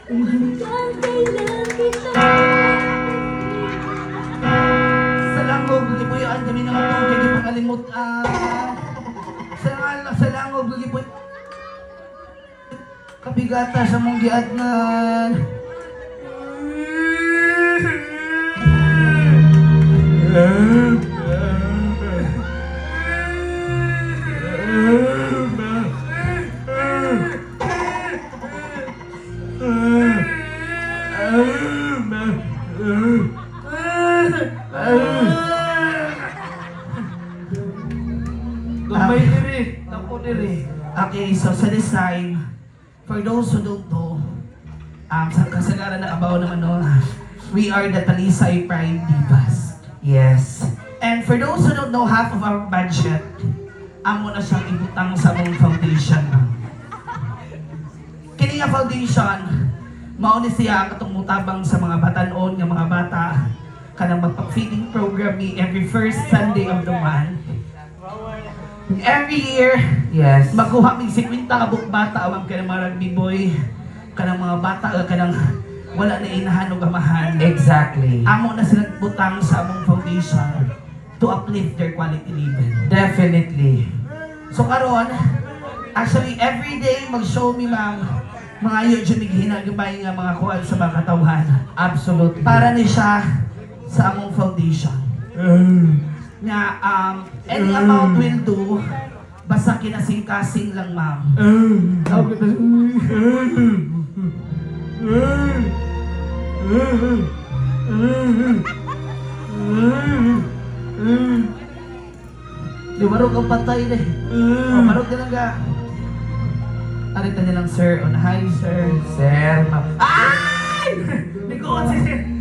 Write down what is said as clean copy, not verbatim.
Hanggang kailan kita Salangog, gagipuyaan kami ng ito, gagipakalimot, salangog, gagipuy, kapigata sa mong giadnan. Gamay diri, napo diri. Okay, so sa this time, for those who don't know, sa kasagaran na abaw naman no, we are the Talisay Pride Divas. Yes. And for those who don't know, half of our budget, amo na siyang ibutang sa mong foundation. Kini nga foundation, mao ni siya katong mutabang sa mga batanon nga mga bata kanang magpa-feeding program ni every first Sunday of the month. Every year, Yes. makuha mig 50 ka buk bata awang kanang mga rugby boy, kanang mga bata kanang wala na inahan o gamahan. Exactly. Amo na sila butang sa among foundation to uplift their quality living. Definitely. So karon, actually every day mag-show mi mga YouTube hinagabay nga mga kuan sa mga katawhan Absolutely. para ni siya sa among foundation. Na any amount will do, basta kinasing-kasing lang, ma'am. Di marog ang patay na O, marog na lang ka. Arita nilang sir on hi, sir. Sir, Ay! Nikuot si sir.